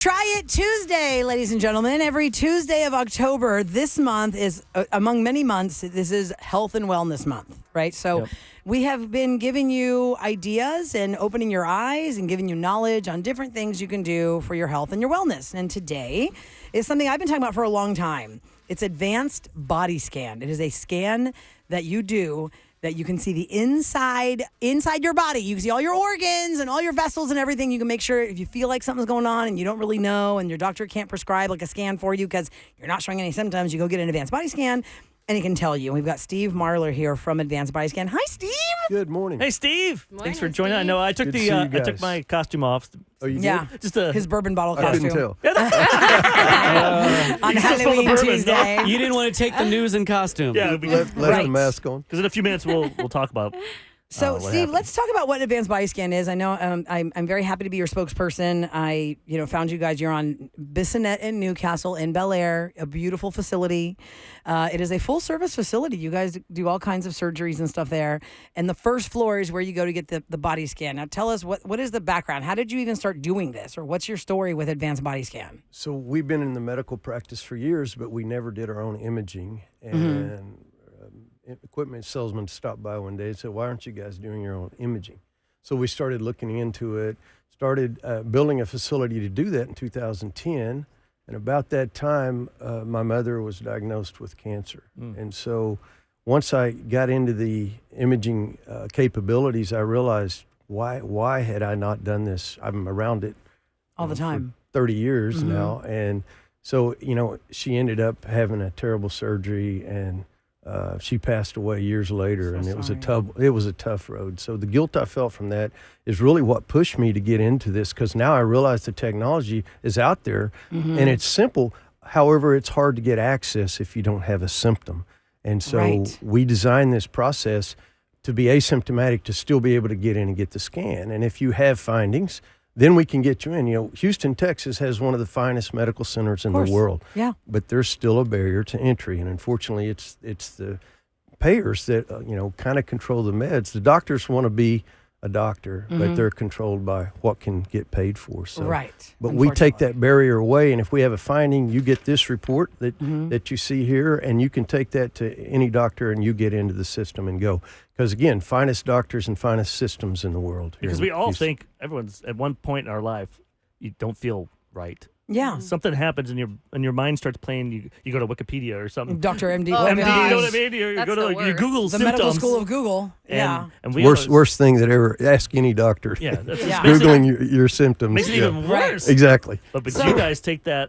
Try It Tuesday, ladies and gentlemen. Every Tuesday of October, this month is, among many months, this is Health and Wellness Month, right? So we have been giving you ideas and opening your eyes and giving you knowledge on different things you can do for your health and your wellness. And today is something I've been talking about for a long time. It's Advanced Body Scan. It is a scan that you do that you can see the inside your body. You can see all your organs and all your vessels and everything. You can make sure if you feel like something's going on and you don't really know and your doctor can't prescribe like a scan for you because you're not showing any symptoms, you go get an advanced body scan and he can tell you. We've got Steve Marler here from Advanced Body Scan. Hi, Steve. Good morning. Hey, Steve. Morning, Thanks for joining. Steve. I know I took I took my costume off. Oh, you Yeah, did? Just his bourbon bottle I couldn't costume tell. on Halloween Tuesday. You didn't want to take the news in costume. Yeah, Left Right. the mask on. because in a few minutes we'll talk about. So, what Steve, happened. let's talk about what Advanced Body Scan is. I know I'm very happy to be your spokesperson. I found you guys. You're on Bissonnet in Newcastle in Bel Air, a beautiful facility. It is a full-service facility. You guys do all kinds of surgeries and stuff there. And the first floor is where you go to get the body scan. Now, tell us, what is the background? How did you even start doing this? Or what's your story with Advanced Body Scan? So we've been in the medical practice for years, but we never did our own imaging. And equipment salesman stopped by one day and said, "Why aren't you guys doing your own imaging?" So we started looking into it, started building a facility to do that in 2010. And about that time, my mother was diagnosed with cancer. And so once I got into the imaging capabilities, I realized, why had I not done this? I'm around it All the time. for 30 years now. And so, she ended up having a terrible surgery and she passed away years later, and it was a tough road. So the guilt I felt from that is really what pushed me to get into this, because now I realize the technology is out there and it's simple. However, it's hard to get access if you don't have a symptom. And so we designed this process to be asymptomatic, to still be able to get in and get the scan. And if you have findings, then we can get you in. Houston, Texas has one of the finest medical centers in the world. Yeah. But there's still a barrier to entry. And unfortunately, it's the payers that, kind of control the meds. The doctors want to be a doctor, but they're controlled by what can get paid for. So, but we take that barrier away. And if we have a finding, you get this report that you see here, and you can take that to any doctor and you get into the system and go. Because again, finest doctors and finest systems in the world. Because we all think everyone's at one point in our life you don't feel right. Yeah. Something happens and your mind starts playing. You go to Wikipedia or something. Dr. MD. Oh, MD, you know what I gosh. mean? You That's go to the you worst. Google The symptoms. medical school of Google. And we worst thing that ever, ask any doctor. Yeah, that's Yeah. makes it- Googling your symptoms. makes it even worse. Exactly. But you guys take that,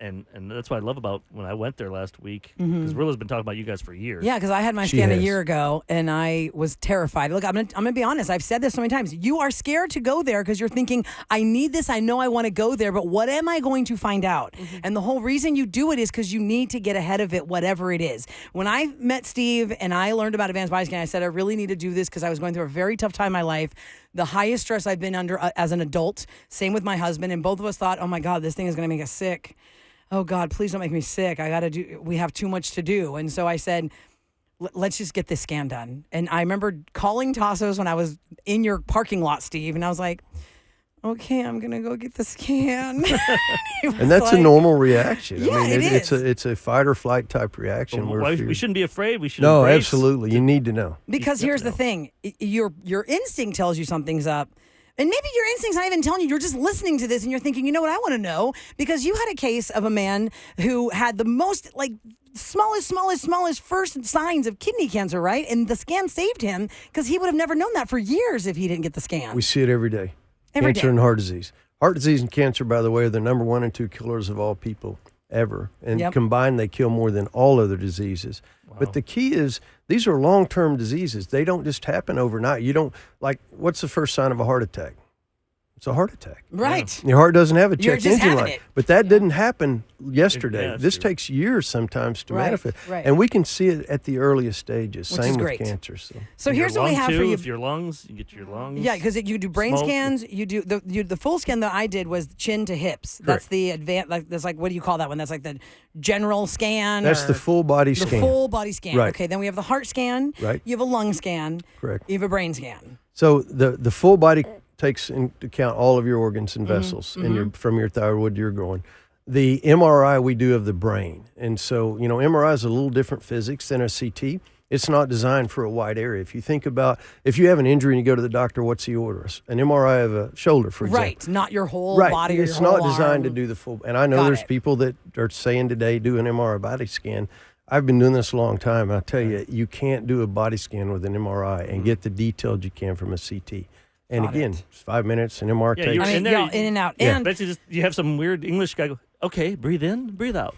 and that's what I love about when I went there last week, because Roula's been talking about you guys for years. Yeah, because I had my She scan a has. year ago, and I was terrified. Look, I'm gonna be honest. I've said this so many times. You are scared to go there because you're thinking, I need this. I know I want to go there, but what am I going to find out? And the whole reason you do it is because you need to get ahead of it, whatever it is. When I met Steve and I learned about Advanced Body Scan, I said, I really need to do this because I was going through a very tough time in my life. The highest stress I've been under as an adult. Same with my husband. And both of us thought, oh my God, this thing is going to make us sick. Oh God, please don't make me sick. We have too much to do. And so I said, let's just get this scan done. And I remember calling Tassos when I was in your parking lot, Steve, and I was like, okay, I'm going to go get the scan. And that's a normal reaction. Yeah, I mean, it is. It's a fight or flight type reaction. We shouldn't be afraid. We should No, embrace. absolutely. You need to know. Because here's the thing. Your instinct tells you something's up. And maybe your instinct's not even telling you. You're just listening to this and you're thinking, you know what, I want to know. Because you had a case of a man who had the most, smallest first signs of kidney cancer, right? And the scan saved him because he would have never known that for years if he didn't get the scan. We see it every day. Every Cancer day. and heart disease. Heart disease and cancer, by the way, are the number 1 and 2 killers of all people ever. And combined, they kill more than all other diseases. Wow. But the key is, these are long-term diseases. They don't just happen overnight. You don't, what's the first sign of a heart attack? It's a heart attack. Right. Your heart doesn't have a You're check just engine having light. it. But that didn't happen yesterday. Yeah, this true. takes years sometimes to manifest. right. And we can see it at the earliest stages. Which Same is with great. cancer. So here's what we have for you. If your lungs, you get your lungs. Yeah, because you do brain smoke. scans. You do the full scan that I did was chin to hips. That's the advanced. That's what do you call that one? That's like the general scan. That's the full body scan. The full body scan. Right. Okay, then we have the heart scan. Right. You have a lung scan. Correct. You have a brain scan. So the full body takes into account all of your organs and vessels from your thyroid to your groin. The MRI we do of the brain. And so, MRI is a little different physics than a CT. It's not designed for a wide area. If you think about, if you have an injury and you go to the doctor, what's he order? An MRI of a shoulder, for example. Right, not your whole body or It's your whole not designed to arm. do the full. And I know there's people that are saying today, do an MRI body scan. I've been doing this a long time. And I tell you, you can't do a body scan with an MRI and get the details you can from a CT. And again, it's 5 minutes, an MRI takes. you're in there, in and out. Yeah. And Basically, just you have some weird English guy go, okay, breathe in, breathe out.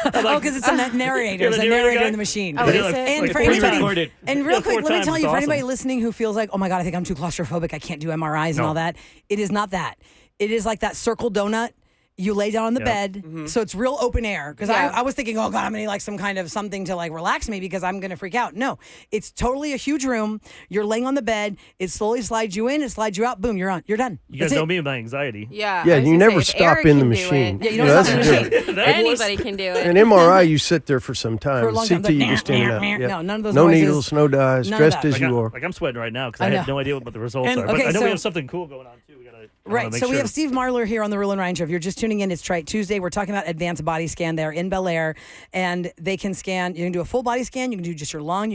because it's a narrator. It's a narrator narrator guy? in the machine. Oh, is Like- it? And like for 40 anybody, recorded. and real quick, 4 let me times, tell you, it's for anybody awesome. listening who feels like, oh my God, I think I'm too claustrophobic, I can't do MRIs and No. all that. It is not that. It is like that circle donut. You lay down on the bed, so it's real open air. Because Yeah. I was thinking, oh God, I'm gonna need like some kind of something to like relax me because I'm gonna freak out. No, it's totally a huge room. You're laying on the bed. It slowly slides you in. It slides you out. Boom, you're on. You're done. You guys That's know it. me with my anxiety. Yeah. Yeah, I was you gonna never say, if stop Eric in the can do machine. it, Yeah, you don't that's stop in the the difference. machine. Anybody can do it. An MRI, you sit there for some time. For a long CT, time, you just in and out. Yep. No, none of those No noises. needles, no dyes, None of dressed that. as you are. Like I'm sweating right now because I I know. have no idea what the results And- are. But okay, I know so- we have something cool going on too. I wanna Right. make So we sure. have Steve Marler here on the Roula and Ryan Show. If you're just tuning in, it's Trite Tuesday. We're talking about advanced body scan there in Bel Air, and they can scan. You can do a full body scan. You can do just your lungs.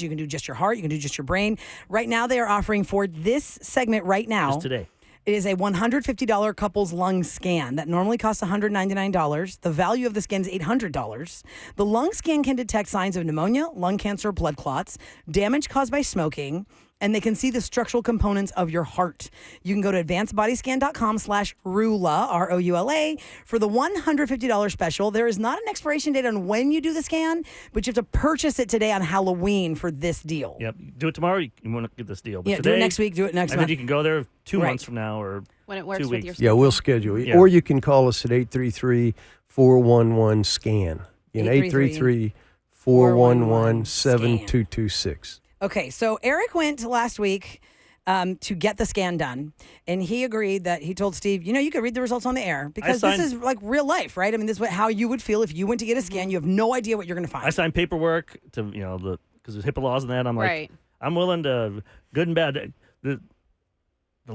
You can do just your heart. You can do just your brain. Right now, they are offering for this segment right now. Just today. It is a $150 couples lung scan that normally costs $199. The value of the scan is $800. The lung scan can detect signs of pneumonia, lung cancer, blood clots, damage caused by smoking, and they can see the structural components of your heart. You can go to advancedbodyscan.com/Roula, ROULA, for the $150 special. There is not an expiration date on when you do the scan, but you have to purchase it today on Halloween for this deal. Yep. Do it tomorrow. You want to get this deal. But Yeah, today, do it next week, do it next and then month. you can go there 2 Right. months from now or when it works 2 with weeks. your Yeah, we'll schedule it. Yeah. Or you can call us at 833-411-SCAN. 833-411-7226. Okay, so Eric went last week to get the scan done, and he agreed that he told Steve, you could read the results on the air because this signed- is like real life, right? I mean, this is how you would feel if you went to get a scan. You have no idea what you're going to find. I signed paperwork to because there's HIPAA laws and that. I'm like, Right. I'm willing to good and bad. The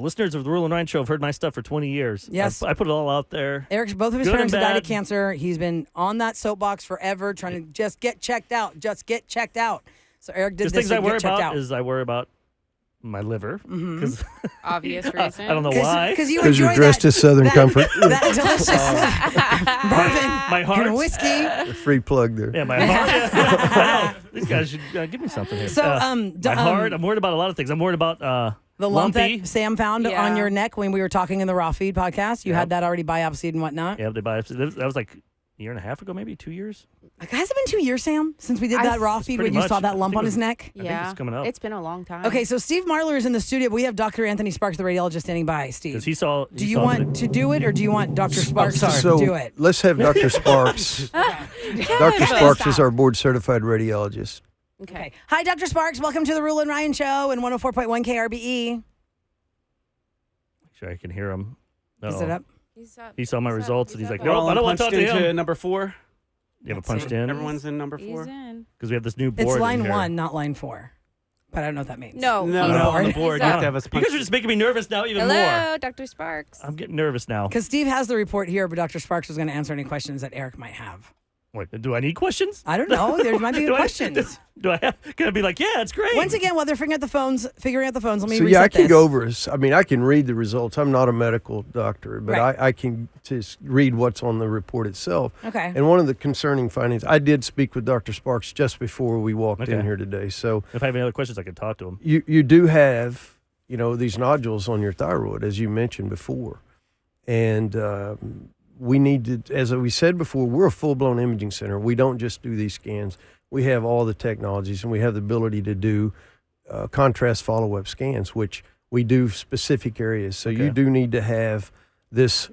listeners of the Roula and Ryan Show have heard my stuff for 20 years. Yes. I put it all out there. Eric's both of his Good parents and have died of bad. cancer. He's been on that soapbox forever, trying to just get checked out. Just get checked out. So Eric did Just this things I to worry get checked about out. is I worry about my liver because Obvious reason. I don't know why. Because you Because you're enjoy dressed that, as Southern that, Comfort. that delicious bourbon My heart. and whiskey. A free plug there. Yeah, my heart. I know. These guys should give me something here. So, my heart. I'm worried about a lot of things. I'm worried about The lump lumpy. that Sam found Yeah. on your neck when we were talking in the Raw Feed podcast, you Yep. had that already biopsied and whatnot. Yeah, they biopsy. That was like a year and a half ago, maybe 2 years. Like, has it been 2 years, Sam, since we did I- that Raw Feed when pretty you much. saw that I lump think on it his was- neck? I think it's coming up. It's been a long time. Okay, so Steve Marler is in the studio, but we have Dr. Anthony Sparks, the radiologist, standing by. Steve, Because he saw. do you want to do it, or do you want Dr. Sparks to So do it? let's have Dr. Sparks. Dr. Sparks is our board certified radiologist. Okay. Hi, Dr. Sparks. Welcome to the Roula and Ryan Show and 104.1 KRBE. Sure, I can hear him. Is it up? He saw my results and he's like, up. nope, I don't want to talk punched to into him. number 4. You have a That's punched it. in Everyone's in number He's 4. in. because we have this new board. It's in line here. 1, not line 4. But I don't know what that means. No. No, he's no, on. on the board. He's You have up. to have us You guys are just making me nervous now, even more. Hello, Dr. Sparks. I'm getting nervous now. Because Steve has the report here, but Dr. Sparks was going to answer any questions that Eric might have. Wait, do I need questions? I don't know. There might be Do I- questions. Do I have? Can I be like, yeah, it's great. Once again, while they're figuring out the phones, let me So reset yeah, I can this. go over this. I mean, I can read the results. I'm not a medical doctor, but Right. I can just read what's on the report itself. Okay. And one of the concerning findings, I did speak with Dr. Sparks just before we walked in Okay. here today. So If I have any other questions, I can talk to him. you do have, these nodules on your thyroid, as you mentioned before. And we need to, as we said before, we're a full-blown imaging center. We don't just do these scans. We have all the technologies, and we have the ability to do contrast follow-up scans, which we do specific areas. So you Okay. do need to have these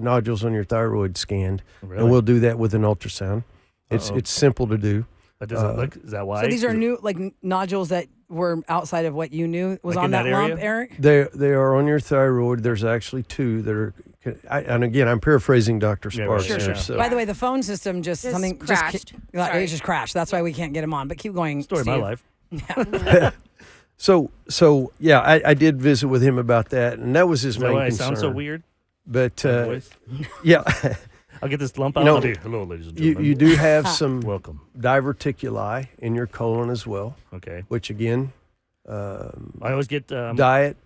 nodules on your thyroid scanned, Really? and we'll do that with an ultrasound. Uh-oh. It's simple to do. But does it look? Is that why? So these are Is it- new, nodules that were outside of what you knew was Like on in that that lump, area? Eric? They are on your thyroid. There's actually 2 that are, and again, I'm paraphrasing Dr. Yeah, Sparks. right, here, sure. so- By the way, the phone system just crashed. it Sorry. just crashed. That's why we can't get him on. But keep going. Story of my Steve. life. So yeah, I did visit with him about that, and that was his Is that main why I concern. sound so weird? But My voice? yeah, I'll get this lump out. know, I'll do, hello, ladies and you gentlemen. you do have some Welcome. diverticuli in your colon as well, Okay. which again, I always get. diet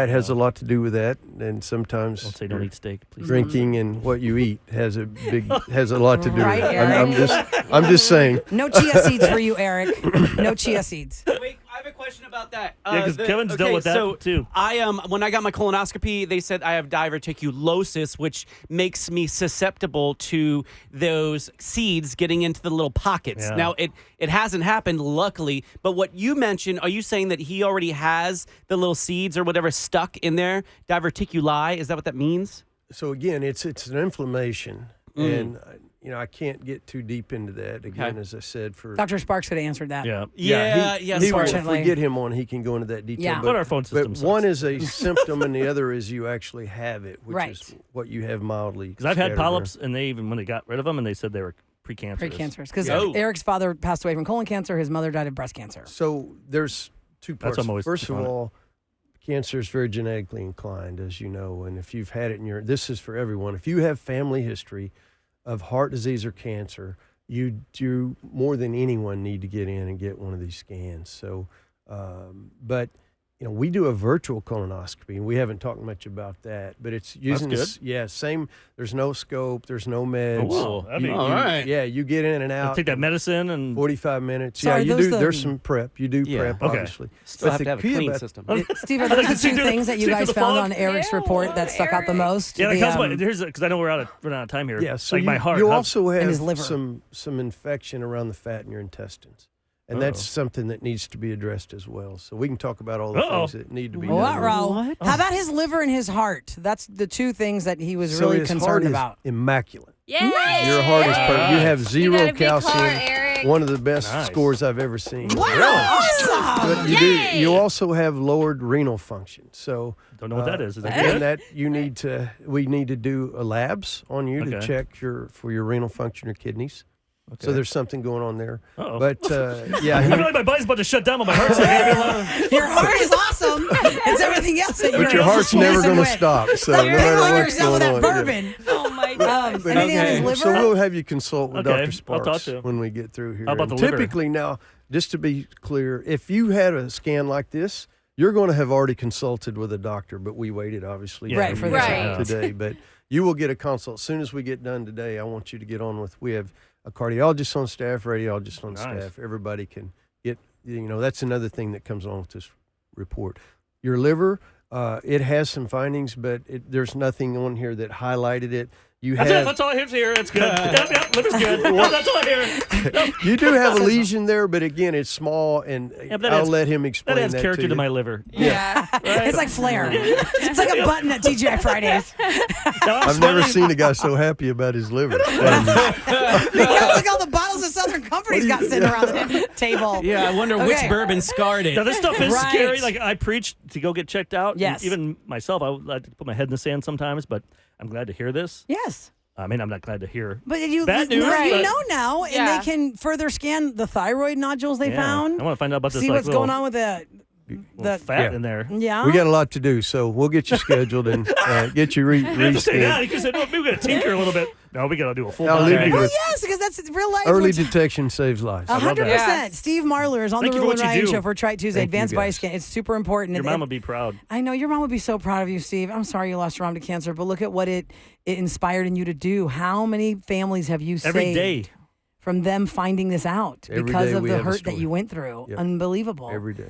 has a lot to do with that, and sometimes Don't say don't eat steak, please. drinking and what you eat has a lot to do Right, with it. Eric? I'm just saying. No chia seeds for you, Eric. No chia seeds. Wait, I have a question about that. Yeah, because Kevin's dealt with that so too. when I got my colonoscopy, they said I have diverticulosis, which makes me susceptible to those seeds getting into the little pockets. Yeah. Now, it hasn't happened, luckily, but what you mentioned, are you saying that he already has the little seeds or whatever stuck in there? Diverticuli, is that what that means? So again, it's an inflammation, and I can't get too deep into that. Again, as I said, for Dr. Sparks could have answered that. Yeah. he will, if Unfortunately. we get him on, he can go into that detail. Yeah. But our phone system But sucks. one is a symptom, and the other is you actually have it, which Right. is what you have mildly. Because I've had scattered polyps, and they even when they got rid of them, and they said they were precancerous. Precancerous. Because Oh. Eric's father passed away from colon cancer. His mother died of breast cancer. So there's two That's parts. what I'm always First of on it. all, cancer is very genetically inclined, as you know, and if you've had it this is for everyone. If you have family history of heart disease or cancer, you do more than anyone need to get in and get one of these scans. So, but we do a virtual colonoscopy, and we haven't talked much about that. But it's using good. same. There's no scope. There's no meds. Oh, wow. That'd be- All right. Yeah, you get in and I'll out. take that medicine and 45 minutes. Sorry, yeah, you those do. the- There's some prep. You do Yeah. prep, Okay. obviously. Still But have the to have a key clean about- system. Steve, are those the See two through the- things that you see through guys the found fog? on Eric's Ew, report that stuck out the Eric. most? yeah, The, that's why. Here's because I know we're running out of time here. Yeah, so like my heart. you how- also And his have liver. some infection around the fat in your intestines, and that's something that needs to be addressed as well. So we can talk about all the things that need to be What, done. Ro? What? How about his liver and his heart? That's the two things that he was So really his heart concerned is about. immaculate. Yay! Your heart is perfect. You have You zero got a big calcium. heart, Eric. One of the best Nice. scores I've ever seen. Wow, awesome! But Yay! you also have lowered renal function. So Don't know what that is. Is that again, good? that we need to do labs on you to Okay. check for your renal function, your kidneys. Okay. So there's something going on there. Uh-oh. But yeah, I feel like my body's about to shut down, but my heart's like, Your heart is awesome. It's everything else that you're but your heart's never going to stop. So no Stop matter pickling what's yourself going with that on. bourbon. Oh my god. But Anything on his Okay. liver? So we'll have you consult with Okay, Dr. I'll talk Sparks to him. when we get through here. How about And the liver? typically now, just to be clear, if you had a scan like this, you're going to have already consulted with a doctor, but we waited obviously Yeah. Right, for you this Right. today. But you will get a consult as soon as we get done today. I want you to get on with. We have a cardiologist on staff, radiologist on Nice. staff. Everybody can get. That's another thing that comes along with this report. Your liver, it has some findings, but there's nothing on here that highlighted it. You That's have. it. That's all I hear to hear. That's good. Yep, liver's good. Yep, that's all I hear. You do have a lesion there, but again, it's small, and but that I'll adds- let him explain That adds character to to you. my liver. Yeah. It's like flair. It's like a button at TGI Fridays. Now, I'm I've never smiling. seen a guy so happy about his liver. Look all the bottles of Southern Comfort he's got sitting around the table. Yeah, I wonder which Okay. bourbon scarred it. Now this stuff is Right. scary. Like I preach to go get checked out. and Yes. even myself, I would like to put my head in the sand sometimes, but I'm glad to hear this. Yes. I mean, I'm not glad to hear. But you Bad news, you but- know now, and Yeah. they can further scan the thyroid nodules they Yeah. found. I want to find out about this. See like, what's little, going on with the little fat Yeah. in there. yeah. We got a lot to do, so we'll get you scheduled and get you You have to say that. re-scanned. You can say, no, maybe we got to tinker a little bit. No, we got to do a full I'll body. leave you Well, with yes, because that's real life. early which- detection saves lives. 100%. that. Steve Marler is on Thank the you for Roula and what you Ryan do. Show for Trite Tuesday. Thank you, Advanced guys. body scan. It's super important. Your And- mom would be proud. I know your mom would be so proud of you, Steve. I'm sorry you lost your mom to cancer, but look at what it inspired in you to do. How many families have you Every saved day. from them finding this out Every because day of we the have a hurt that story. you went through? Yep. Unbelievable. Every day.